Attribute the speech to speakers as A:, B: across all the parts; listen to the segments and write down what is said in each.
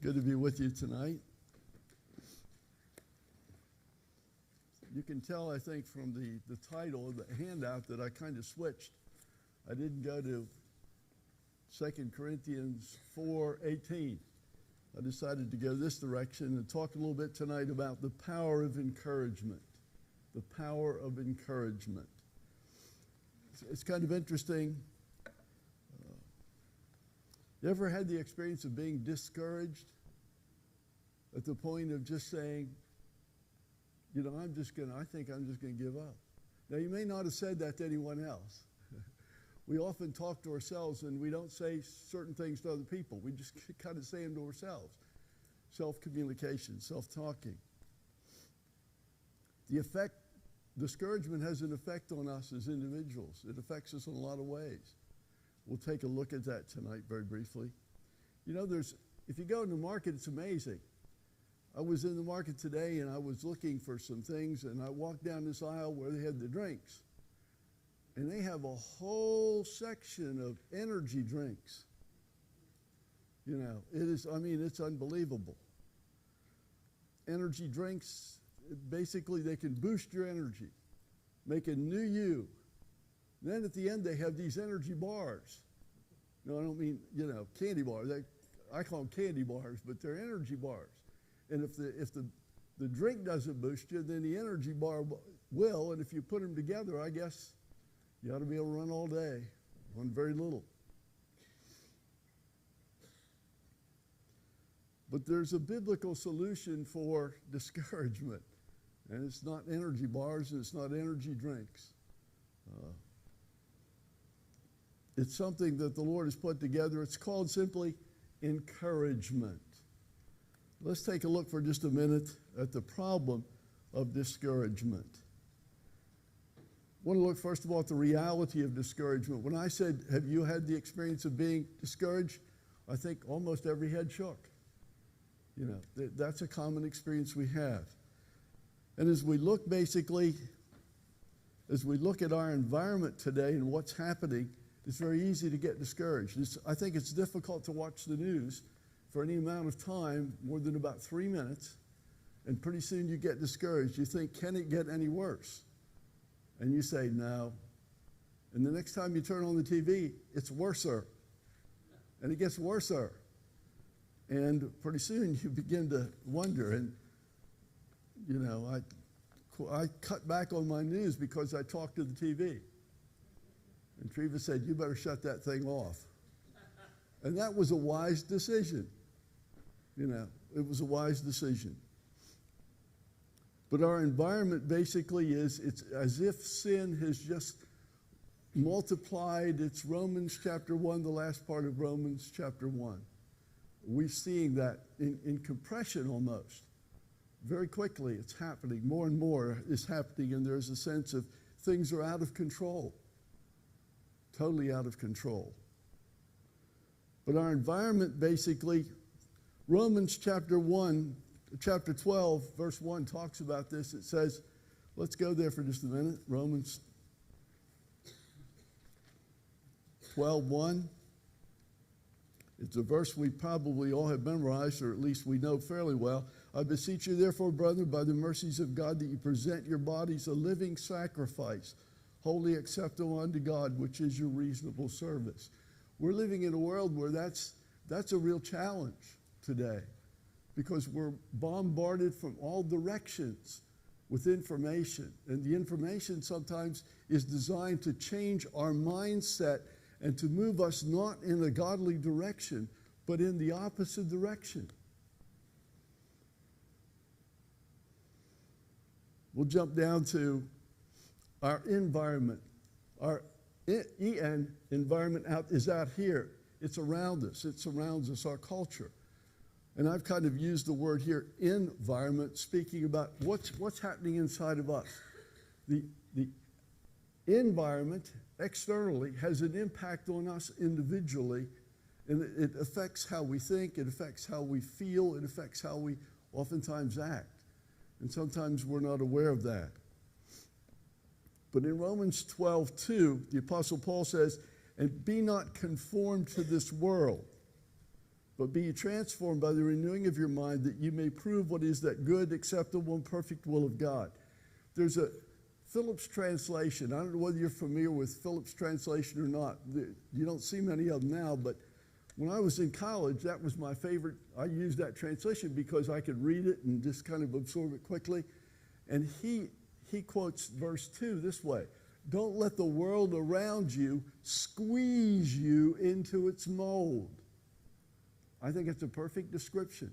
A: Good to be with you tonight. You can tell, I think, from the title of the handout that I kind of switched. I didn't go to 2 Corinthians 4:18. I decided to go this direction and talk a little bit tonight about the power of encouragement. The power of encouragement. It's kind of interesting. You ever had the experience of being discouraged at the point of just saying, you know, I think I'm just going to give up. Now, you may not have said that to anyone else. We often talk to ourselves and we don't say certain things to other people. We just kind of say them to ourselves. Self-communication, self-talking. Discouragement has an effect on us as individuals. It affects us in a lot of ways. We'll take a look at that tonight very briefly. You know, if you go in the market, it's amazing. I was in the market today and I was looking for some things, and I walked down this aisle where they had the drinks. And they have a whole section of energy drinks. You know, it's unbelievable. Energy drinks, basically they can boost your energy, make a new you. Then at the end they have these energy bars. No, I don't mean, candy bars. I call them candy bars, but they're energy bars. And if the drink doesn't boost you, then the energy bar will. And if you put them together, I guess you ought to be able to run all day on very little. But there's a biblical solution for discouragement. And it's not energy bars and it's not energy drinks. It's something that the Lord has put together. It's called simply encouragement. Let's take a look for just a minute at the problem of discouragement. I want to look first of all at the reality of discouragement. When I said, have you had the experience of being discouraged? I think almost every head shook. You know, that's a common experience we have. And as we look at our environment today and what's happening, it's very easy to get discouraged. I think it's difficult to watch the news for any amount of time, more than about 3 minutes, and pretty soon you get discouraged. You think, can it get any worse? And you say, no. And the next time you turn on the TV, it's worser. And it gets worser. And pretty soon you begin to wonder. And, I cut back on my news because I talked to the TV. And Treva said, you better shut that thing off. And that was a wise decision. It was a wise decision. But our environment basically it's as if sin has just multiplied. It's Romans chapter 1, the last part of Romans chapter 1. We're seeing that in compression almost. Very quickly it's happening. More and more is happening, and there's a sense of things are out of control. Totally out of control. But our environment basically, Romans chapter 12, verse 1 talks about this. It says, let's go there for just a minute. Romans 12:1. It's a verse we probably all have memorized, or at least we know fairly well. I beseech you, therefore, brethren, by the mercies of God, that you present your bodies a living sacrifice, wholly acceptable unto God, which is your reasonable service. We're living in a world where that's a real challenge today, because we're bombarded from all directions with information. And the information sometimes is designed to change our mindset and to move us not in a godly direction, but in the opposite direction. We'll jump down to our environment. Our EN environment is out here. It's around us. It surrounds us, our culture. And I've kind of used the word here, environment, speaking about what's happening inside of us. The environment externally has an impact on us individually, and it affects how we think, it affects how we feel, it affects how we oftentimes act. And sometimes we're not aware of that. But in Romans 12:2, the Apostle Paul says, and be not conformed to this world, But be ye transformed by the renewing of your mind, that you may prove what is that good, acceptable, and perfect will of God. There's a Phillips translation. I don't know whether you're familiar with Phillips translation or not. You don't see many of them now, but when I was in college, that was my favorite. I used that translation because I could read it and just kind of absorb it quickly. And he quotes verse 2 this way: don't let the world around you squeeze you into its mold. I think it's a perfect description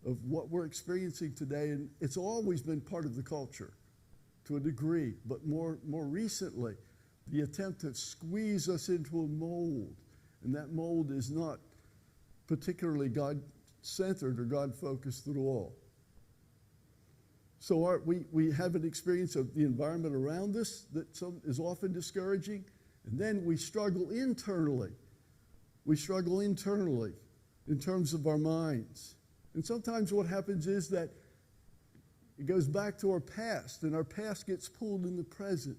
A: of what we're experiencing today, and it's always been part of the culture to a degree, but more recently, the attempt to squeeze us into a mold, and that mold is not particularly God-centered or God-focused at all. So we have an experience of the environment around us that is often discouraging, and then we struggle internally. We struggle internally in terms of our minds. And sometimes what happens is that it goes back to our past, and our past gets pulled in the present.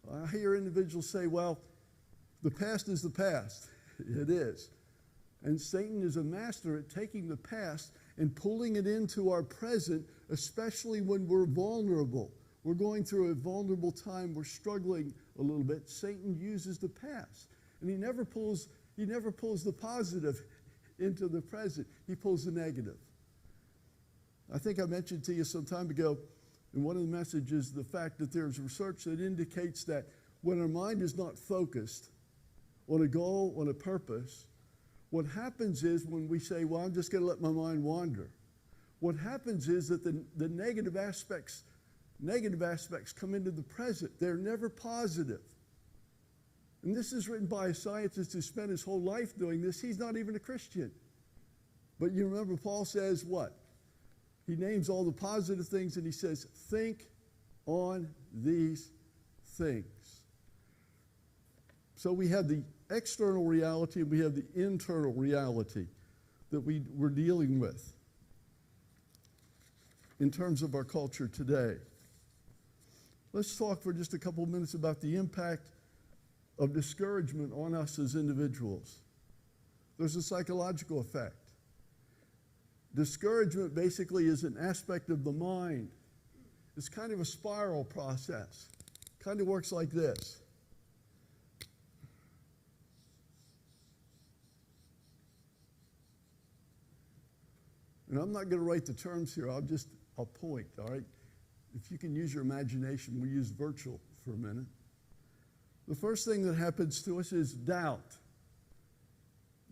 A: I hear individuals say, well, the past is the past. It is. And Satan is a master at taking the past and pulling it into our present, especially when we're vulnerable. We're going through a vulnerable time. We're struggling a little bit. Satan uses the past. And he never pulls the positive into the present. He pulls the negative. I think I mentioned to you some time ago in one of the messages the fact that there's research that indicates that when our mind is not focused on a goal, on a purpose, what happens is when we say, well, I'm just going to let my mind wander, what happens is that the negative aspects come into the present. They're never positive. And this is written by a scientist who spent his whole life doing this. He's not even a Christian. But you remember Paul says what? He names all the positive things and he says, think on these things. So we have the external reality and we have the internal reality that we're dealing with in terms of our culture today. Let's talk for just a couple of minutes about the impact of discouragement on us as individuals. There's a psychological effect. Discouragement basically is an aspect of the mind. It's kind of a spiral process. Kind of works like this. And I'm not going to write the terms here. I'll point, all right? If you can use your imagination, we'll use virtual for a minute. The first thing that happens to us is doubt.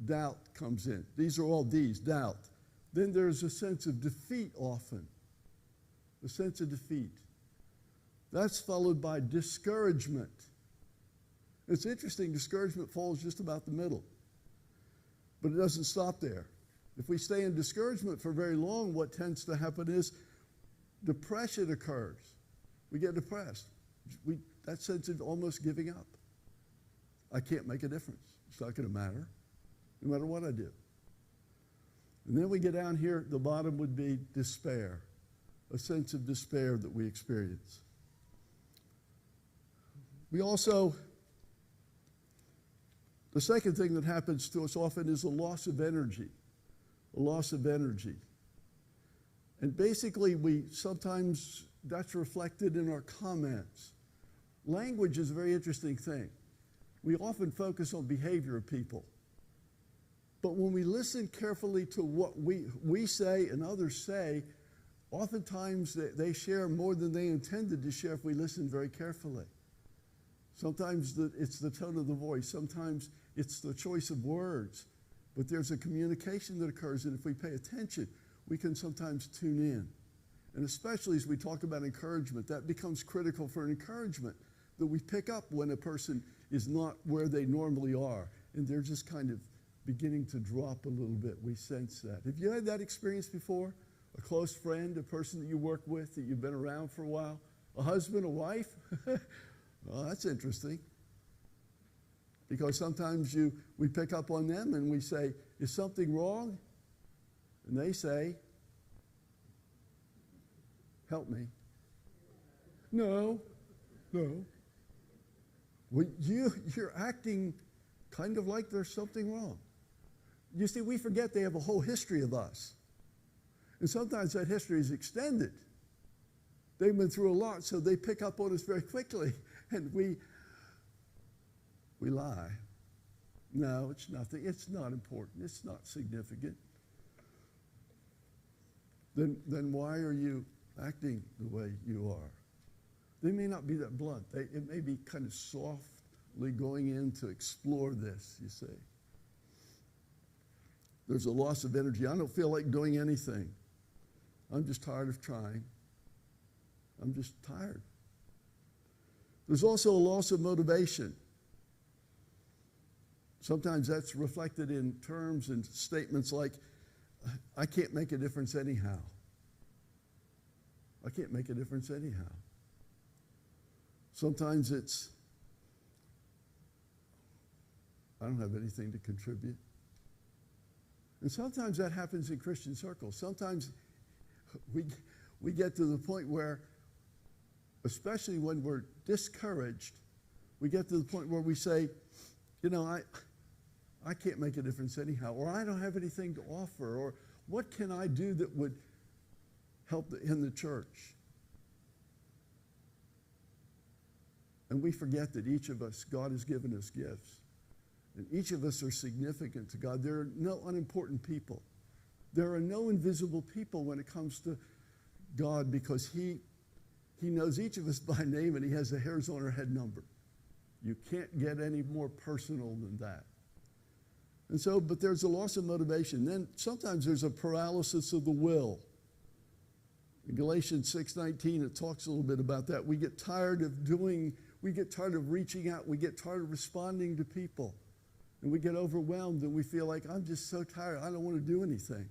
A: Doubt comes in. These are all D's, doubt. Then there's a sense of defeat often. The sense of defeat. That's followed by discouragement. It's interesting, discouragement falls just about the middle. But it doesn't stop there. If we stay in discouragement for very long, what tends to happen is depression occurs. We get depressed. That sense of almost giving up. I can't make a difference. It's not going to matter, no matter what I do. And then we get down here, the bottom would be despair, a sense of despair that we experience. We also, the second thing that happens to us often is a loss of energy. A loss of energy. And basically, sometimes that's reflected in our comments. Language is a very interesting thing. We often focus on behavior of people. But when we listen carefully to what we say and others say, oftentimes they share more than they intended to share if we listen very carefully. Sometimes it's the tone of the voice. Sometimes it's the choice of words. But there's a communication that occurs, and if we pay attention, we can sometimes tune in. And especially as we talk about encouragement, that becomes critical for an encouragement, that we pick up when a person is not where they normally are, and they're just kind of beginning to drop a little bit. We sense that. Have you had that experience before? A close friend, a person that you work with, that you've been around for a while? A husband, a wife? Well, that's interesting. Because sometimes we pick up on them and we say, is something wrong? And they say, help me. No. Well, you're acting kind of like there's something wrong. You see, we forget they have a whole history of us. And sometimes that history is extended. They've been through a lot, so they pick up on us very quickly. And we lie. No, it's nothing. It's not important. It's not significant. Then why are you acting the way you are? They may not be that blunt. It may be kind of softly going in to explore this, you see. There's a loss of energy. I don't feel like doing anything. I'm just tired of trying. I'm just tired. There's also a loss of motivation. Sometimes that's reflected in terms and statements like, I can't make a difference anyhow. I can't make a difference anyhow. Sometimes it's, I don't have anything to contribute. And sometimes that happens in Christian circles. Sometimes we get to the point where, especially when we're discouraged, we get to the point where we say, you know, I can't make a difference anyhow, or I don't have anything to offer, or what can I do that would help in the church? And we forget that each of us, God has given us gifts. And each of us are significant to God. There are no unimportant people. There are no invisible people when it comes to God, because He knows each of us by name, and He has the hairs on our head numbered. You can't get any more personal than that. And so, but there's a loss of motivation. Then sometimes there's a paralysis of the will. In Galatians 6:19, it talks a little bit about that. We get tired of reaching out, we get tired of responding to people. And we get overwhelmed and we feel like, I'm just so tired, I don't want to do anything.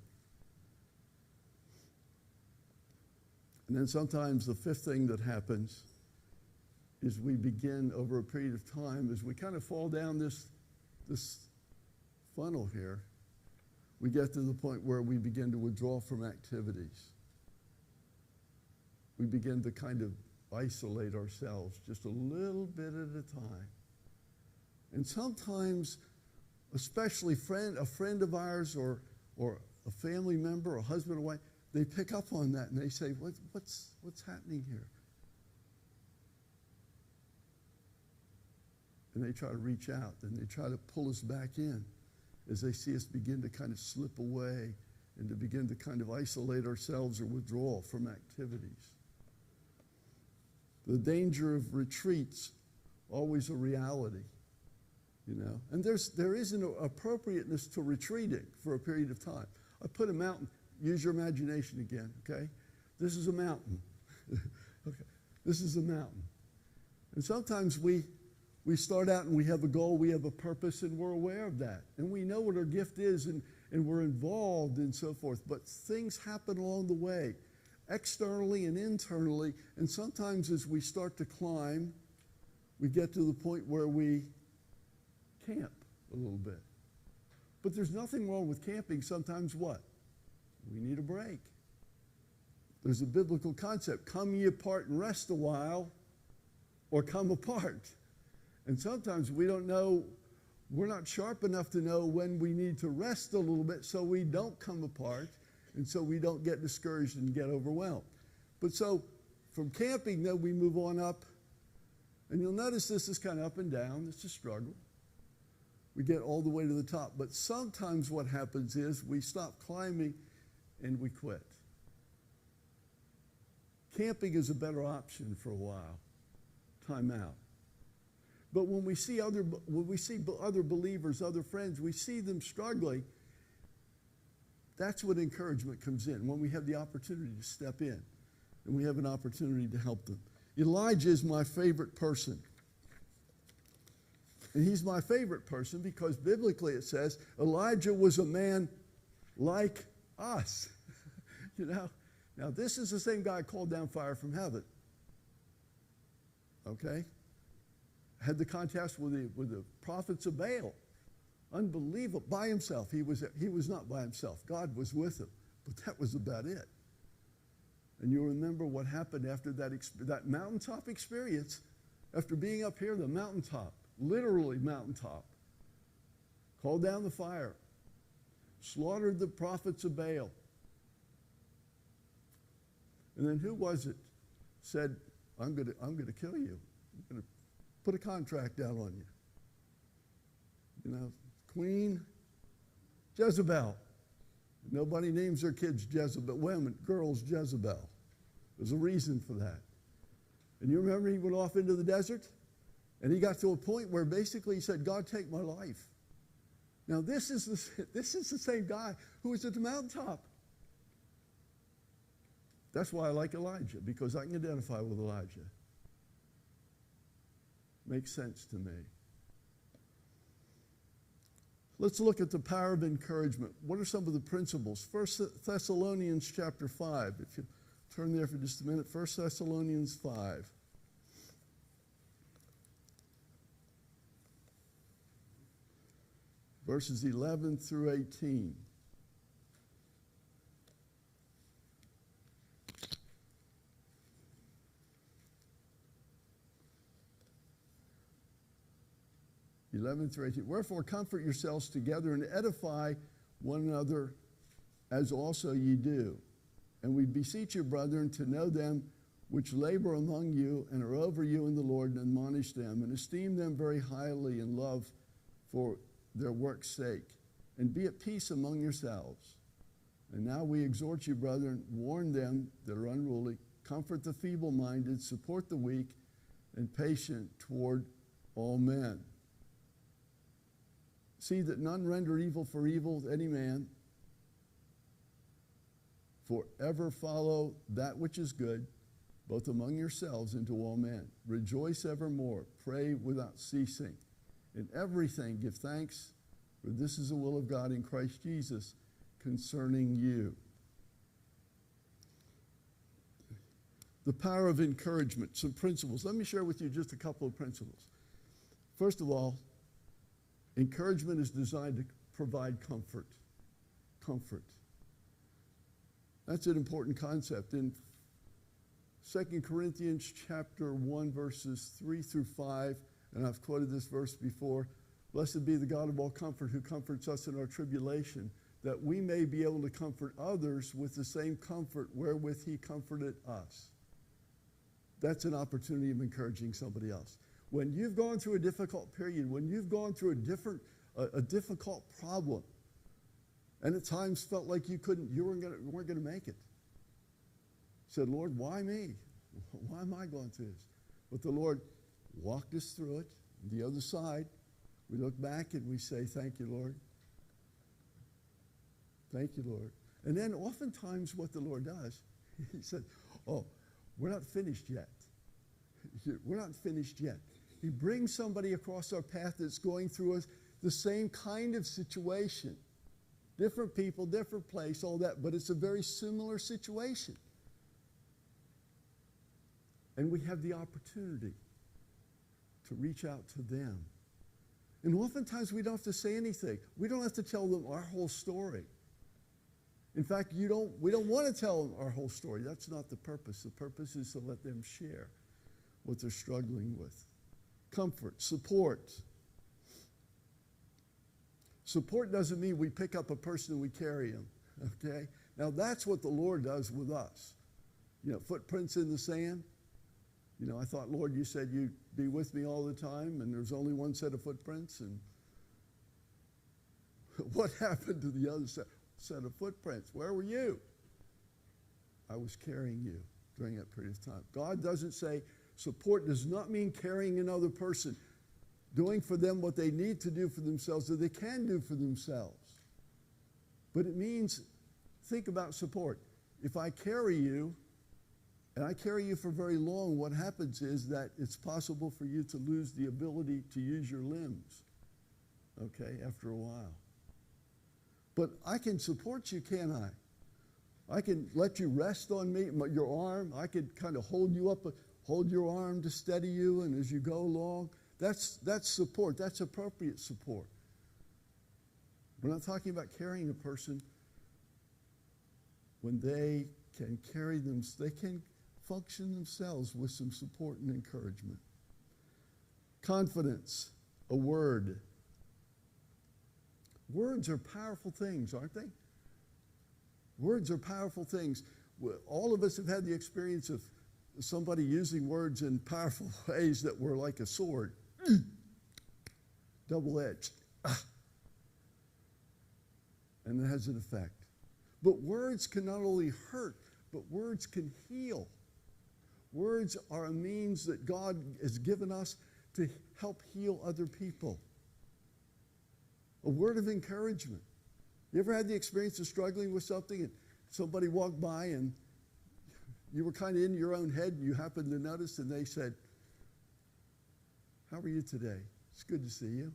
A: And then sometimes the fifth thing that happens is we begin over a period of time, as we kind of fall down this funnel here, we get to the point where we begin to withdraw from activities. We begin to kind of isolate ourselves just a little bit at a time. And sometimes, especially a friend of ours or a family member, a husband or wife, they pick up on that and they say, what's happening here? And they try to reach out and they try to pull us back in as they see us begin to kind of slip away and to begin to kind of isolate ourselves or withdraw from activities. The danger of retreats, always a reality, you know. And there is an appropriateness to retreating for a period of time. I put a mountain, use your imagination again, okay? This is a mountain. Okay, this is a mountain. And sometimes we start out and we have a goal, we have a purpose, and we're aware of that. And we know what our gift is, and we're involved and so forth. But things happen along the way, externally and internally. And sometimes as we start to climb, we get to the point where we camp a little bit. But there's nothing wrong with camping. Sometimes what? We need a break. There's a biblical concept, come ye apart and rest a while, or come apart. And sometimes we don't know, we're not sharp enough to know when we need to rest a little bit, so we don't come apart, and so we don't get discouraged and get overwhelmed. But so from camping, then we move on up, and you'll notice this is kind of up and down. It's a struggle. We get all the way to the top. But sometimes what happens is we stop climbing and we quit. Camping is a better option for a while. Time out. But when we see other believers, other friends, we see them struggling, that's when encouragement comes in, when we have the opportunity to step in and we have an opportunity to help them. Elijah is my favorite person. And he's my favorite person because biblically it says Elijah was a man like us. You know? Now this is the same guy called down fire from heaven. Okay? Had the contest with the prophets of Baal. Unbelievable. By himself. He was not by himself. God was with him. But that was about it. And you remember what happened after that mountaintop experience. After being up here, the mountaintop, literally mountaintop, called down the fire. slaughtered the prophets of Baal. And then who was it said, I'm going to kill you. I'm going to put a contract out on you. You know, Queen Jezebel. Nobody names their kids Jezebel. Women, girls, Jezebel. There's a reason for that. And you remember he went off into the desert? And he got to a point where basically he said, God, take my life. Now this is the same guy who was at the mountaintop. That's why I like Elijah, because I can identify with Elijah. Makes sense to me. Let's look at the power of encouragement. What are some of the principles? 1 Thessalonians chapter 5. If you turn there for just a minute. 1 Thessalonians 5. Verses 11 through 18. Wherefore comfort yourselves together and edify one another as also ye do. And we beseech you, brethren, to know them which labor among you and are over you in the Lord, and admonish them, and esteem them very highly in love for their work's sake, and be at peace among yourselves. And now we exhort you, brethren, warn them that are unruly, comfort the feeble-minded, support the weak, and patient toward all men. See that none render evil for evil to any man, for ever follow that which is good, both among yourselves and to all men. Rejoice evermore, pray without ceasing. In everything give thanks, for this is the will of God in Christ Jesus concerning you. The power of encouragement, some principles. Let me share with you just a couple of principles. First of all, encouragement is designed to provide comfort. Comfort. That's an important concept. In 2 Corinthians chapter 1, verses 3 through 5, and I've quoted this verse before, blessed be the God of all comfort who comforts us in our tribulation, that we may be able to comfort others with the same comfort wherewith he comforted us. That's an opportunity of encouraging somebody else. When you've gone through a difficult period, when you've gone through a difficult problem, and at times felt like you weren't going to make it, said, Lord, why me? Why am I going through this? But the Lord walked us through it. The other side, we look back and we say, thank you, Lord. Thank you, Lord. And then oftentimes what the Lord does, he said, oh, we're not finished yet. We're not finished yet. He brings somebody across our path that's going through the same kind of situation. Different people, different place, all that, but it's a very similar situation. And we have the opportunity to reach out to them. And oftentimes we don't have to say anything. We don't have to tell them our whole story. In fact, we don't want to tell them our whole story. That's not the purpose. The purpose is to let them share what they're struggling with. Comfort, support. Support doesn't mean we pick up a person and we carry him, okay? Now that's what the Lord does with us. You know, footprints in the sand. You know, I thought, Lord, you said you'd be with me all the time, and there's only one set of footprints, and what happened to the other set of footprints? Where were you? I was carrying you during that period of time. God doesn't say, support does not mean carrying another person, doing for them what they need to do for themselves, or they can do for themselves. But it means, think about support. If I carry you, and I carry you for very long, what happens is that it's possible for you to lose the ability to use your limbs, okay, after a while. But I can support you, can't I? I can let you rest on me, your arm. I could kind of hold you up, hold your arm to steady you, and as you go along, that's support. That's appropriate support. We're not talking about carrying a person when they can carry them, they can function themselves with some support and encouragement. Confidence, a word. Words are powerful things, aren't they? Words are powerful things. All of us have had the experience of somebody using words in powerful ways that were like a sword, double-edged, and it has an effect. But words can not only hurt, but words can heal. Words are a means that God has given us to help heal other people. A word of encouragement. You ever had the experience of struggling with something and somebody walked by and you were kind of in your own head and you happened to notice and they said, "How are you today? It's good to see you."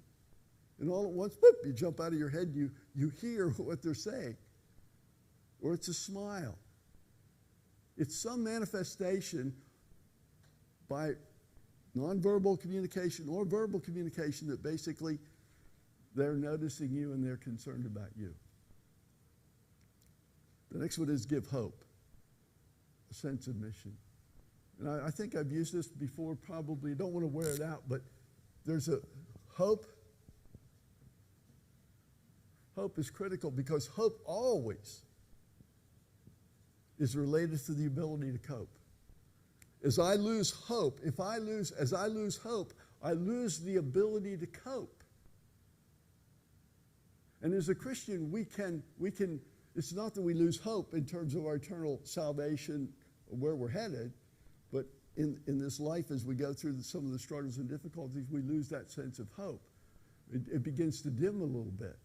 A: And all at once, boop, you jump out of your head and you hear what they're saying. Or it's a smile. It's some manifestation by nonverbal communication or verbal communication that basically they're noticing you and they're concerned about you. The next one is give hope, a sense of mission. And I think I've used this before, probably don't want to wear it out, but there's a hope. Hope is critical because hope always is related to the ability to cope. As I lose hope, as I lose hope, I lose the ability to cope. And as a Christian, we can, it's not that we lose hope in terms of our eternal salvation, where we're headed, but in this life, as we go through some of the struggles and difficulties, we lose that sense of hope. It begins to dim a little bit.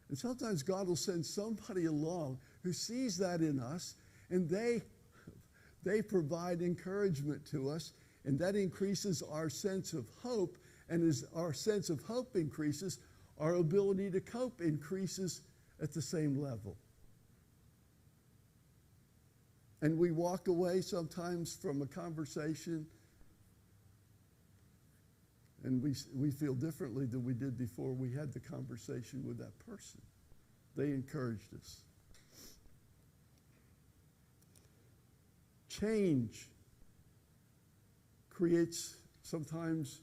A: And sometimes God will send somebody along who sees that in us, and they provide encouragement to us, and that increases our sense of hope. And as our sense of hope increases, our ability to cope increases at the same level. And we walk away sometimes from a conversation and we feel differently than we did before we had the conversation with that person. They encouraged us. Change creates sometimes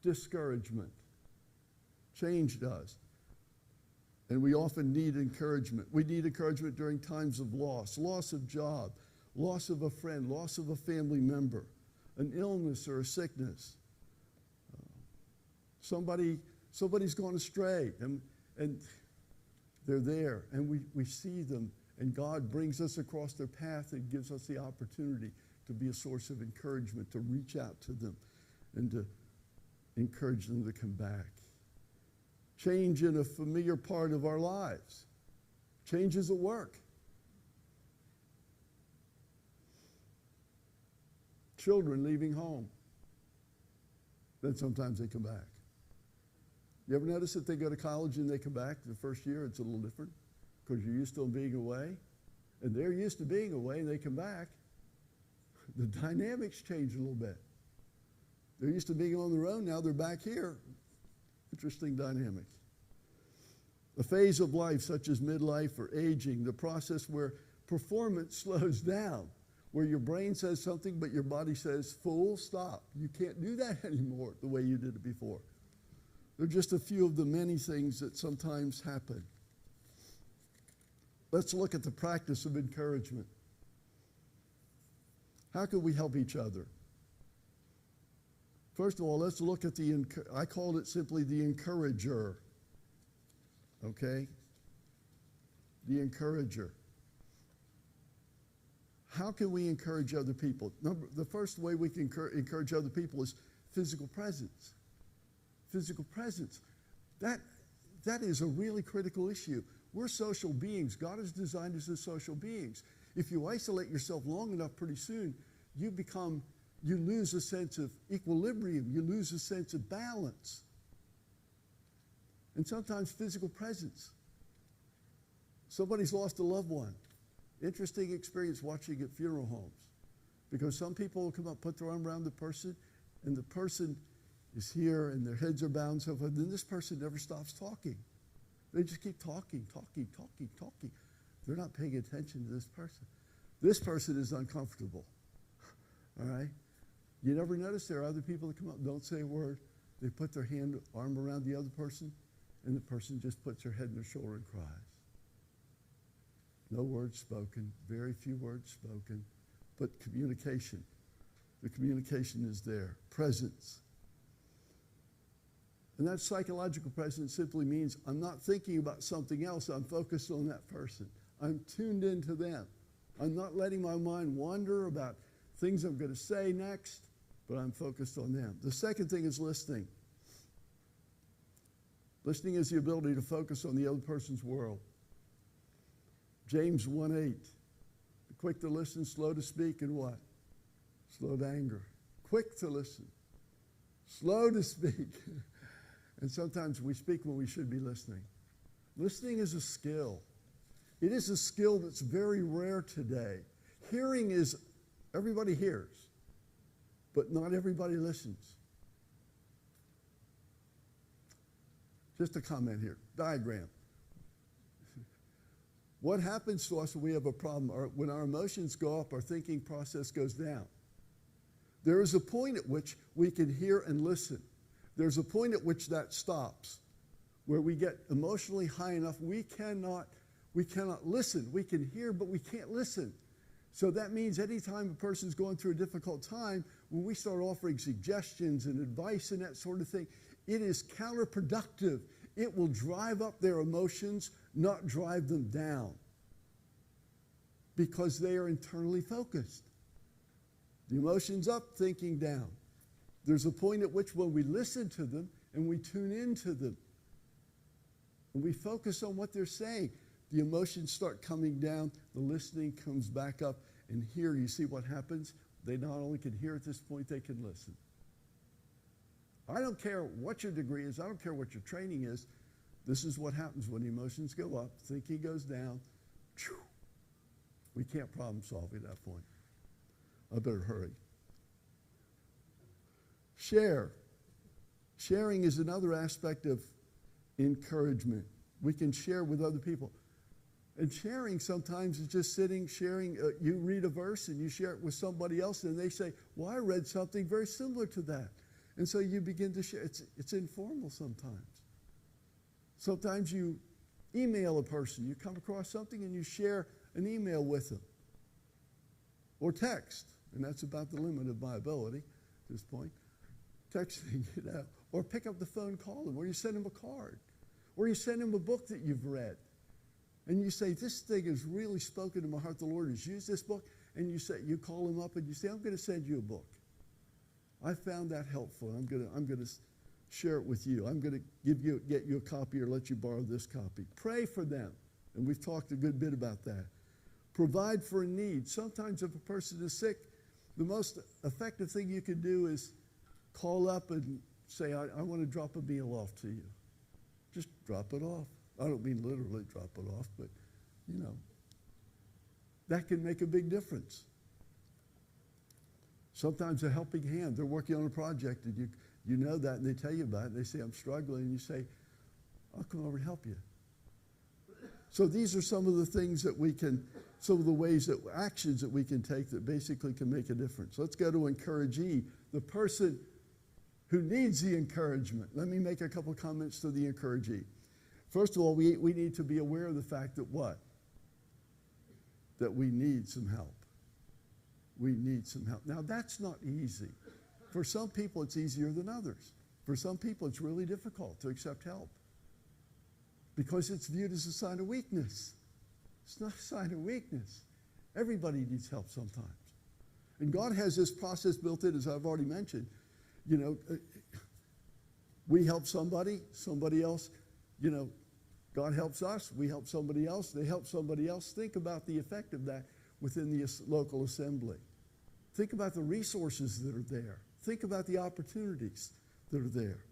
A: discouragement. Change does. And we often need encouragement. We need encouragement during times of loss of job, loss of a friend, loss of a family member, an illness or a sickness. Somebody's gone astray, and they're there, and we see them, and God brings us across their path and gives us the opportunity to be a source of encouragement, to reach out to them and to encourage them to come back. Change in a familiar part of our lives. Changes at work. Children leaving home. Then sometimes they come back. You ever notice that they go to college and they come back the first year, it's a little different because you're used to them being away, and they're used to being away and they come back. The dynamics change a little bit. They're used to being on their own, now they're back here. Interesting dynamic. A phase of life such as midlife or aging, the process where performance slows down, where your brain says something but your body says, "Fool, stop. You can't do that anymore the way you did it before." They're just a few of the many things that sometimes happen. Let's look at the practice of encouragement. How can we help each other? First of all, let's look at I called it simply the encourager. Okay? The encourager. How can we encourage other people? The first way we can encourage other people is physical presence. Physical presence. That is a really critical issue. We're social beings. God has designed us as social beings. If you isolate yourself long enough, pretty soon you lose a sense of equilibrium. You lose a sense of balance. And sometimes physical presence. Somebody's lost a loved one. Interesting experience watching at funeral homes. Because some people will come up, put their arm around the person, and the person is here, and their heads are bowed and so forth. Then this person never stops talking. They just keep talking. They're not paying attention to this person. This person is uncomfortable. All right? You never notice there are other people that come up, don't say a word. They put their arm around the other person, and the person just puts their head in their shoulder and cries. No words spoken, very few words spoken, but communication. The communication is there. Presence. And that psychological presence simply means I'm not thinking about something else. I'm focused on that person. I'm tuned into them. I'm not letting my mind wander about things I'm going to say next, but I'm focused on them. The second thing is listening. Listening is the ability to focus on the other person's world. James 1:8. Be quick to listen, slow to speak, and what? Slow to anger. Quick to listen, slow to speak. And sometimes we speak when we should be listening. Listening is a skill. It is a skill that's very rare today. Hearing is, everybody hears, but not everybody listens. Just a comment here. Diagram. What happens to us when we have a problem? Or when our emotions go up, our thinking process goes down. There is a point at which we can hear and listen. There's a point at which that stops, where we get emotionally high enough we cannot listen. We can hear, but we can't listen. So that means anytime a person's going through a difficult time, when we start offering suggestions and advice and that sort of thing, it is counterproductive. It will drive up their emotions, not drive them down, because they are internally focused. The emotions up, thinking down. There's a point at which when we listen to them and we tune into them and we focus on what they're saying, the emotions start coming down, the listening comes back up, and here you see what happens. They not only can hear at this point, they can listen. I don't care what your degree is. I don't care what your training is. This is what happens when emotions go up, thinking goes down. We can't problem solve at that point. I better hurry. Share. Sharing is another aspect of encouragement. We can share with other people. And sharing sometimes is just sitting, sharing. You read a verse and you share it with somebody else and they say, well, I read something very similar to that. And so you begin to share. It's informal sometimes. Sometimes you email a person. You come across something and you share an email with them. Or text. And that's about the limit of my ability at this point. Texting, or pick up the phone, call them, or you send them a card, or you send them a book that you've read, and you say, this thing has really spoken to my heart. The Lord has used this book, and you call them up and you say, I'm going to send you a book. I found that helpful. I'm going to share it with you. I'm going to get you a copy or let you borrow this copy. Pray for them, and we've talked a good bit about that. Provide for a need. Sometimes if a person is sick, the most effective thing you can do is call up and say, I want to drop a meal off to you. Just drop it off. I don't mean literally drop it off, but, that can make a big difference. Sometimes a helping hand. They're working on a project, and you know that, and they tell you about it. They say, I'm struggling, and you say, I'll come over and help you. So these are some of the things that we can, some of the actions that we can take that basically can make a difference. Let's go to encouragee, the person who needs the encouragement. Let me make a couple comments to the encouragee. First of all, we need to be aware of the fact that what? That we need some help. We need some help. Now, that's not easy. For some people, it's easier than others. For some people, it's really difficult to accept help because it's viewed as a sign of weakness. It's not a sign of weakness. Everybody needs help sometimes. And God has this process built in, as I've already mentioned. We help somebody else, God helps us, we help somebody else, they help somebody else. Think about the effect of that within the local assembly. Think about the resources that are there. Think about the opportunities that are there.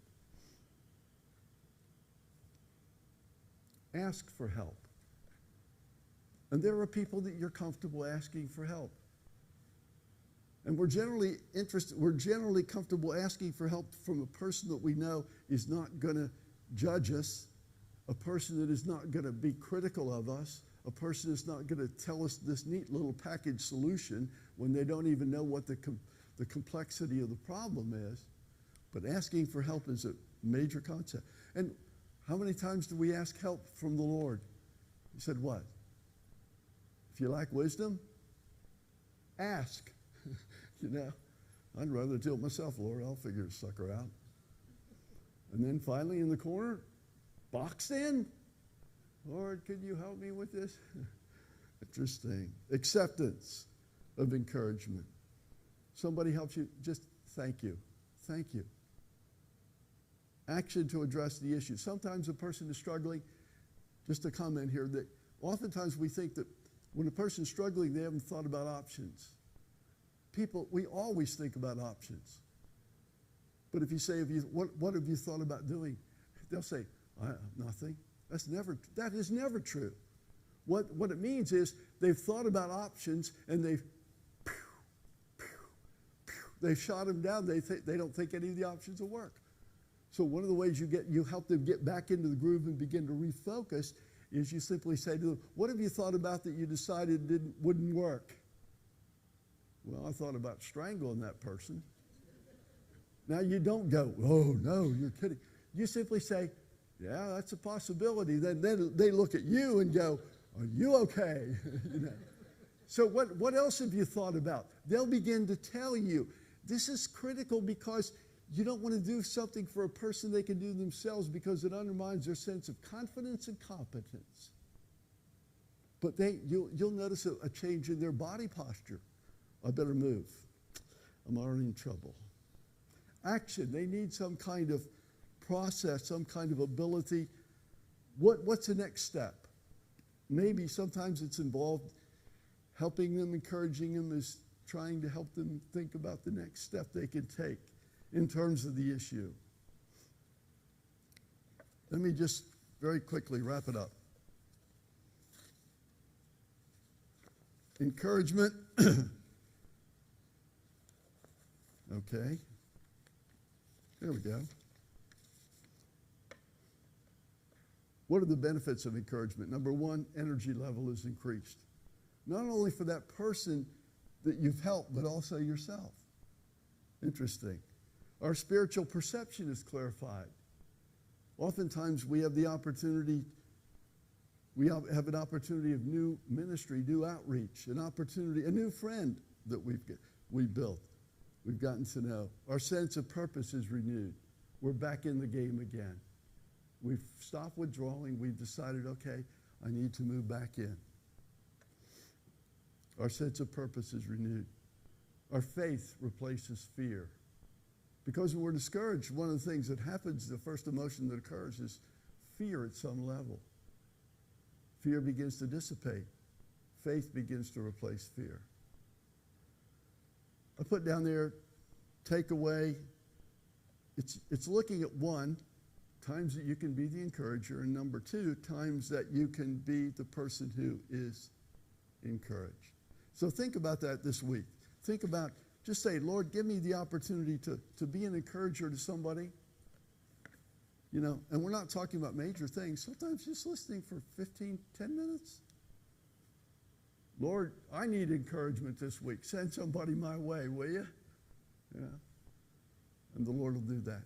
A: Ask for help. And there are people that you're comfortable asking for help. And we're generally comfortable asking for help from a person that we know is not going to judge us, a person that is not going to be critical of us, a person that's not going to tell us this neat little package solution when they don't even know what the complexity of the problem is. But asking for help is a major concept. And How many times do we ask help from the Lord? He said, what? If you lack wisdom, ask. You know, I'd rather do it myself, Lord. I'll figure the sucker out. And then finally in the corner, boxed in. Lord, could you help me with this? Interesting. Acceptance of encouragement. Somebody helps you, just thank you. Thank you. Action to address the issue. Sometimes a person is struggling, just a comment here, that oftentimes we think that when a person's struggling, they haven't thought about options. People, we always think about options. But if you say, what have you thought about doing? They'll say, nothing. That is never true. What it means is they've thought about options and they've shot them down. They don't think any of the options will work. So one of the ways you help them get back into the groove and begin to refocus is you simply say to them, what have you thought about that you decided wouldn't work? Well, I thought about strangling that person. Now you don't go, oh no, you're kidding. You simply say, yeah, that's a possibility. Then they look at you and go, are you okay? You know? So what else have you thought about? They'll begin to tell you. This is critical because you don't want to do something for a person they can do themselves because it undermines their sense of confidence and competence. But you'll notice a change in their body posture. I better move. I'm already in trouble. Action. They need some kind of process, some kind of ability. What's the next step? Maybe sometimes it's involved helping them, encouraging them, is trying to help them think about the next step they can take in terms of the issue. Let me just very quickly wrap it up. Encouragement. Okay. There we go. What are the benefits of encouragement? Number one, energy level is increased. Not only for that person that you've helped, but also yourself. Interesting. Our spiritual perception is clarified. Oftentimes we have the opportunity, we have an opportunity of new ministry, new outreach, an opportunity, a new friend that we built. We've gotten to know. Our sense of purpose is renewed. We're back in the game again. We've stopped withdrawing. We've decided, okay, I need to move back in. Our sense of purpose is renewed. Our faith replaces fear. Because when we're discouraged, one of the things that happens, the first emotion that occurs is fear at some level. Fear begins to dissipate. Faith begins to replace fear. I put down there, takeaway. It's looking at one, times that you can be the encourager, and number two, times that you can be the person who is encouraged. So think about that this week. Think about, just say, Lord, give me the opportunity to be an encourager to somebody. You know, and we're not talking about major things. Sometimes just listening for 10 minutes. Lord, I need encouragement this week. Send somebody my way, will you? Yeah. And the Lord will do that.